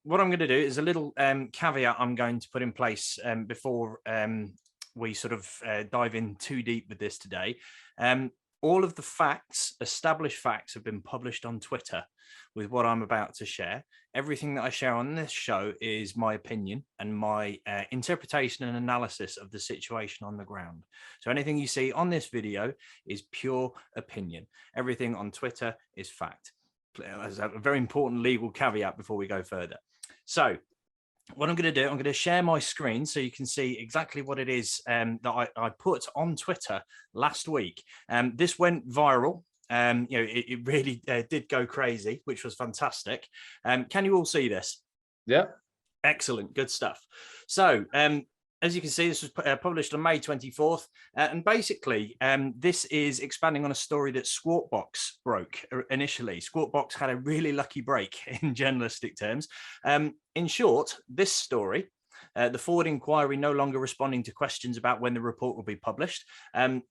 what I'm going to do is a little caveat I'm going to put in place before we sort of dive in too deep with this today. All of the facts, established facts, have been published on Twitter with what I'm about to share. Everything that I share on this show is my opinion and my interpretation and analysis of the situation on the ground. So anything you see on this video is pure opinion. Everything on Twitter is fact. As a very important legal caveat before we go further. So what I'm going to do, I'm going to share my screen so you can see exactly what it is that I put on Twitter last week. This went viral. It really did go crazy, which was fantastic. Can you all see this? Yeah. Excellent. Good stuff. So as you can see, this was published on May 24th. And basically, this is expanding on a story that Squawkbox broke initially. Squawkbox had a really lucky break in journalistic terms. In short, this story, the Forde inquiry no longer responding to questions about when the report will be published.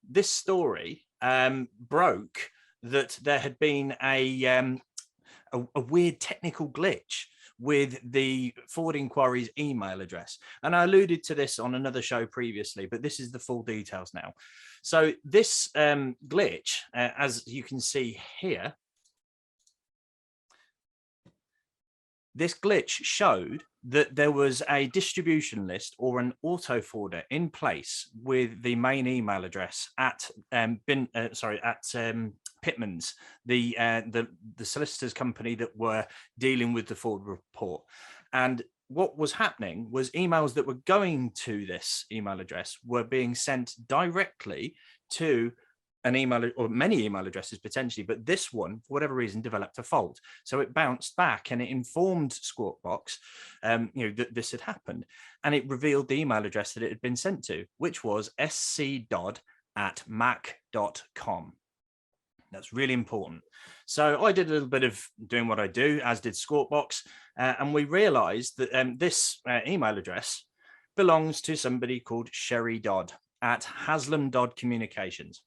This story broke that there had been a weird technical glitch with the Forde inquiry's email address. And I alluded to this on another show previously, but this is the full details now. So this glitch, as you can see here, this glitch showed that there was a distribution list or an auto forwarder in place with the main email address at Pitman's, the solicitors company that were dealing with the Forde report. And what was happening was emails that were going to this email address were being sent directly to an email, or many email addresses potentially, but this one, for whatever reason, developed a fault. So it bounced back and it informed Squawkbox that this had happened. And it revealed the email address that it had been sent to, which was scdodd@mac.com. That's really important. So I did a little bit of doing what I do, as did Squawkbox, and we realized that this email address belongs to somebody called Sherry Dodd at Haslam Dodd Communications.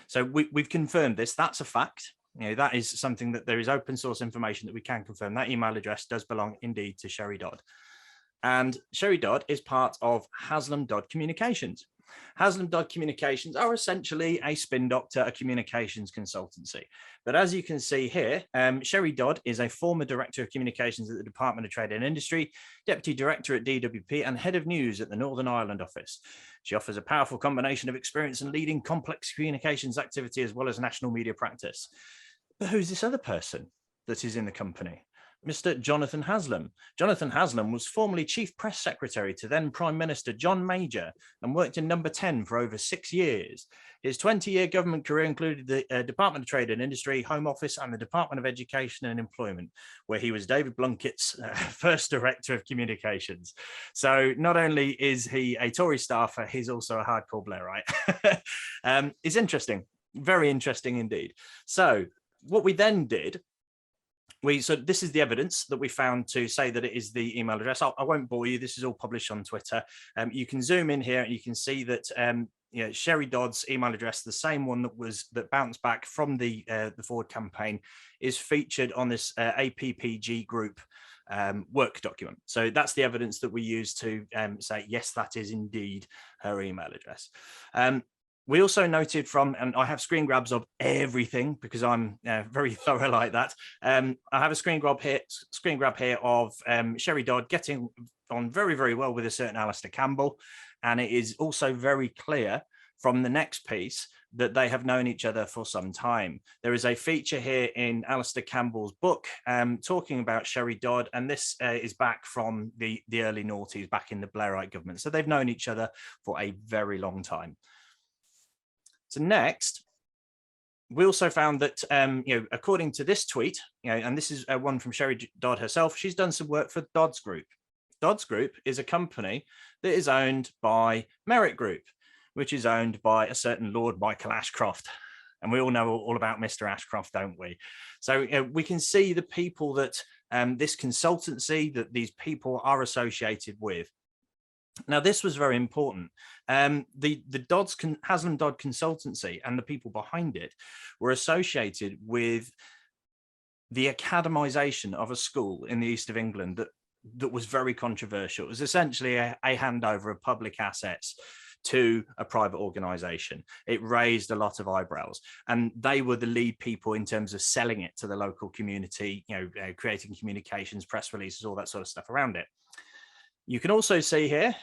So we've confirmed this. That's a fact. That is something that there is open source information that we can confirm. That email address does belong indeed to Sherry Dodd. And Sherry Dodd is part of Haslam Dodd Communications. Haslam Dodd Communications are essentially a spin doctor, a communications consultancy. But as you can see here, Sherry Dodd is a former director of communications at the Department of Trade and Industry, deputy director at DWP, and head of news at the Northern Ireland office. She offers a powerful combination of experience in leading complex communications activity as well as national media practice. But who's this other person that is in the company? Mr. Jonathan Haslam. Jonathan Haslam was formerly Chief Press Secretary to then Prime Minister John Major and worked in Number 10 for over 6 years. His 20-year government career included the Department of Trade and Industry, Home Office, and the Department of Education and Employment, where he was David Blunkett's first Director of Communications. So not only is he a Tory staffer, he's also a hardcore Blairite. It's interesting, very interesting indeed. So what we then did, so this is the evidence that we found to say that it is the email address. I won't bore you. This is all published on Twitter. You can zoom in here and you can see that Sherry Dodd's email address, the same one that bounced back from the Forde campaign, is featured on this APPG group work document. So that's the evidence that we use to say, yes, that is indeed her email address. We also noted from, and I have screen grabs of everything because I'm very thorough like that. I have a screen grab here of Sherry Dodd getting on very, very well with a certain Alistair Campbell. And it is also very clear from the next piece that they have known each other for some time. There is a feature here in Alistair Campbell's book talking about Sherry Dodd, and this is back from the early noughties, back in the Blairite government. So they've known each other for a very long time. So next, we also found that, according to this tweet, and this is one from Sherry Dodd herself, she's done some work for Dodd's Group. Dodd's Group is a company that is owned by Merit Group, which is owned by a certain Lord Michael Ashcroft. And we all know all about Mr. Ashcroft, don't we? So we can see the people that this consultancy, that these people are associated with. Now, this was very important. The Haslam Dodd consultancy and the people behind it were associated with the academisation of a school in the east of England that that was very controversial. It was essentially a handover of public assets to a private organization. It raised a lot of eyebrows, and they were the lead people in terms of selling it to the local community, creating communications, press releases, all that sort of stuff around it. You can also see here,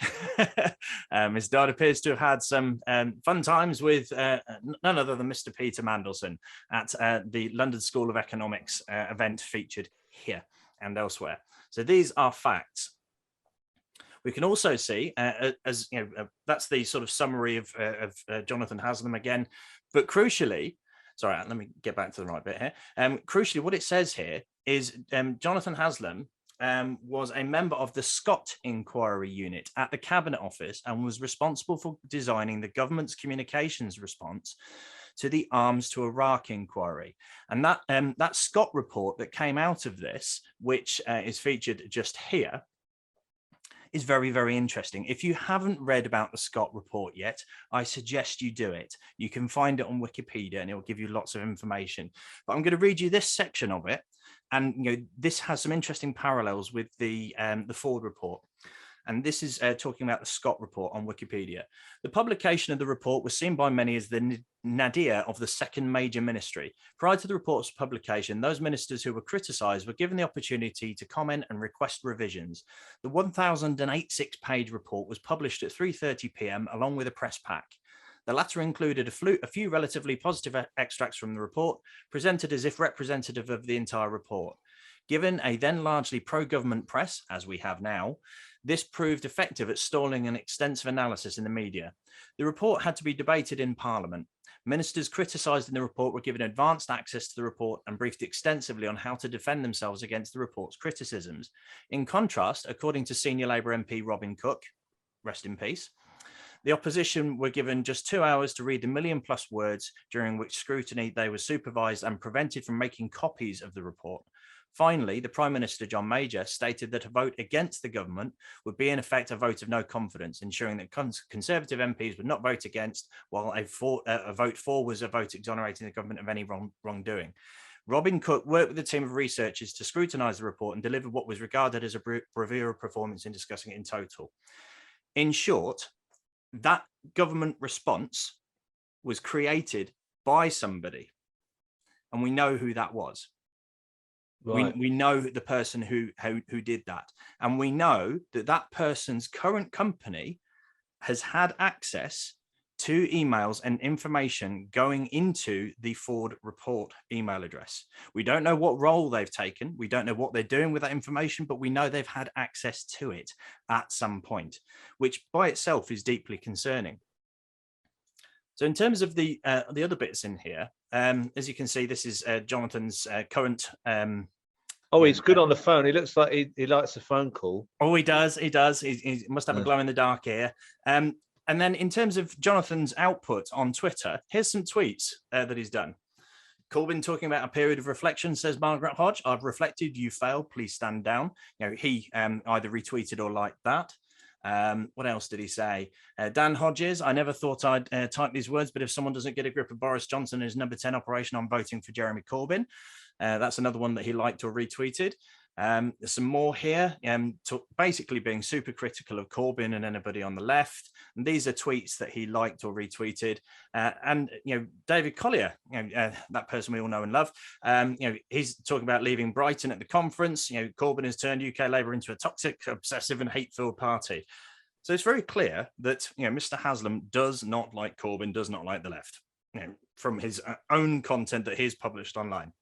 Ms. Dodd appears to have had some fun times with none other than Mr. Peter Mandelson at the London School of Economics event featured here and elsewhere. So these are facts. We can also see, that's the sort of summary of Jonathan Haslam again, but crucially, sorry, let me get back to the right bit here. Crucially, what it says here is Jonathan Haslam was a member of the Scott Inquiry Unit at the Cabinet Office and was responsible for designing the government's communications response to the Arms to Iraq inquiry. And that Scott report that came out of this, which is featured just here, is very, very interesting. If you haven't read about the Scott report yet, I suggest you do it. You can find it on Wikipedia and it will give you lots of information. But I'm going to read you this section of it. And this has some interesting parallels with the Forde report. And this is talking about the Scott report on Wikipedia. The publication of the report was seen by many as the nadir of the second major ministry. Prior to the report's publication, those ministers who were criticised were given the opportunity to comment and request revisions. The 1,086-page report was published at 3:30 p.m. along with a press pack. The latter included a few relatively positive extracts from the report, presented as if representative of the entire report. Given a then largely pro-government press, as we have now, this proved effective at stalling an extensive analysis in the media. The report had to be debated in Parliament. Ministers criticised in the report were given advanced access to the report and briefed extensively on how to defend themselves against the report's criticisms. In contrast, according to senior Labour MP Robin Cook, rest in peace, the opposition were given just 2 hours to read the million-plus words, during which scrutiny they were supervised and prevented from making copies of the report. Finally, the Prime Minister, John Major, stated that a vote against the government would be in effect a vote of no confidence, ensuring that Conservative MPs would not vote against, while a vote for was a vote exonerating the government of any wrongdoing. Robin Cook worked with a team of researchers to scrutinise the report and deliver what was regarded as a bravura performance in discussing it in total. In short, that government response was created by somebody, and we know who that was. Right. We know the person who did that, and we know that that person's current company has had access to emails and information going into the Forde report email address. We don't know what role they've taken. We don't know what they're doing with that information, but we know they've had access to it at some point, which by itself is deeply concerning. So in terms of the other bits in here, as you can see, this is Jonathan's current. He's good on the phone. He looks like he likes a phone call. Oh, he does. He does. He must have a glow in the dark ear. And then in terms of Jonathan's output on Twitter, here's some tweets that he's done. Corbyn talking about a period of reflection, says Margaret Hodge. I've reflected, you failed, please stand down. He either retweeted or liked that. What else did he say? Dan Hodges, I never thought I'd type these words, but if someone doesn't get a grip of Boris Johnson and his number 10 operation, I'm voting for Jeremy Corbyn. That's another one that he liked or retweeted. There's some more here, basically being super critical of Corbyn and anybody on the left. And these are tweets that he liked or retweeted. And David Collier, that person we all know and love, he's talking about leaving Brighton at the conference. Corbyn has turned UK Labour into a toxic, obsessive and hate-filled party. So it's very clear that Mr. Haslam does not like Corbyn, does not like the left, from his own content that he's published online.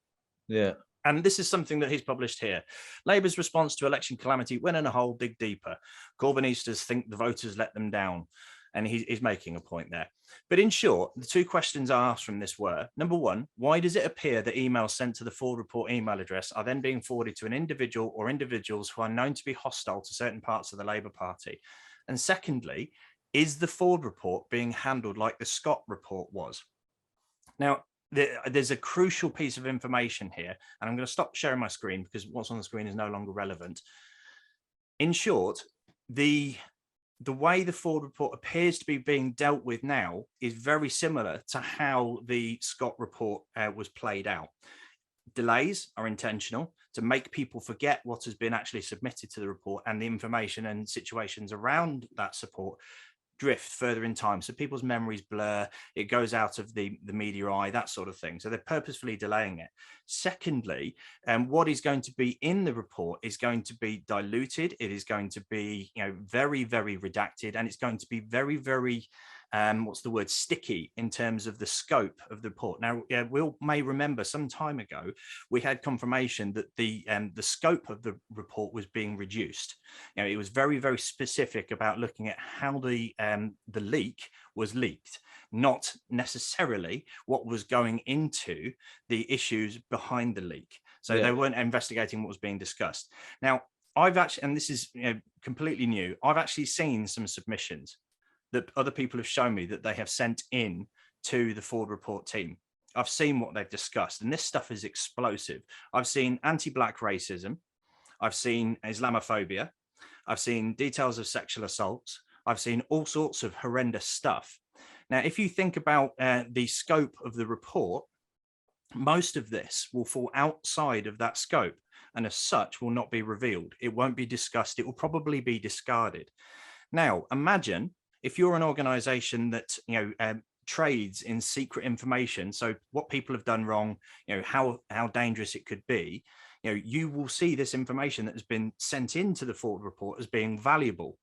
Yeah. And this is something that he's published here. Labour's response to election calamity, win in a hole, dig deeper. Corbynistas think the voters let them down. And he's making a point there. But in short, the two questions I asked from this were, number one, why does it appear that emails sent to the Forde report email address are then being forwarded to an individual or individuals who are known to be hostile to certain parts of the Labour Party? And secondly, is the Forde report being handled like the Scott report was? Now, there's a crucial piece of information here, and I'm going to stop sharing my screen because what's on the screen is no longer relevant. In short, the way the Forde report appears to be being dealt with now is very similar to how the Scott report was played out. delays are intentional to make people forget what has been actually submitted to the report, and the information and situations around that support drift further in time, so people's memories blur, it goes out of the media eye, that sort of thing. So they're purposefully delaying it. Secondly, what is going to be in the report is going to be diluted, it is going to be, you know, very, very redacted, and it's going to be very, very what's the word, sticky in terms of the scope of the report. Now, we may remember some time ago we had confirmation that the scope of the report was being reduced. You know, it was very, very specific about looking at how the leak was leaked, not necessarily what was going into the issues behind the leak. So they weren't investigating what was being discussed. Now, I've actually, and this is, you know, completely new, I've actually seen some submissions that other people have shown me that they have sent in to the Forde report team. I've seen what they've discussed, and this stuff is explosive. I've seen anti-Black racism. I've seen Islamophobia. I've seen details of sexual assaults. I've seen all sorts of horrendous stuff. Now, if you think about the scope of the report, most of this will fall outside of that scope, and as such will not be revealed. It won't be discussed. It will probably be discarded. Now, imagine if you're an organization that, you know, trades in secret information, so what people have done wrong, you know, how dangerous it could be, you know, you will see this information that has been sent into the Forde report as being valuable.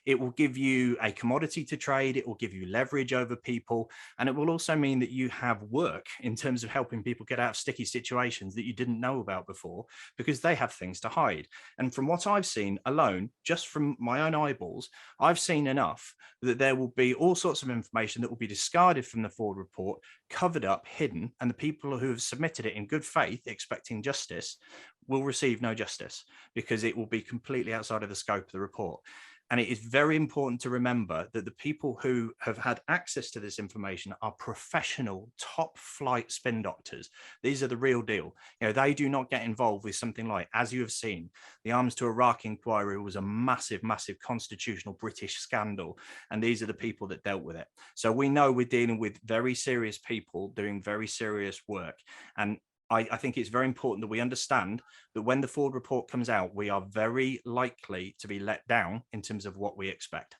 It will give you a commodity to trade, it will give you leverage over people, and it will also mean that you have work in terms of helping people get out of sticky situations that you didn't know about before, because they have things to hide. And from what I've seen alone, just from my own eyeballs, I've seen enough that there will be all sorts of information that will be discarded from the Forde report, covered up, hidden, and the people who have submitted it in good faith, expecting justice, will receive no justice, because it will be completely outside of the scope of the report. And it is very important to remember that the people who have had access to this information are professional, top flight spin doctors. These are the real deal. You know, they do not get involved with something like, as you have seen, the Arms to Iraq inquiry was a massive, massive constitutional British scandal. And these are the people that dealt with it. So we know we're dealing with very serious people doing very serious work. And I think it's very important that we understand that when the Forde report comes out, we are very likely to be let down in terms of what we expect.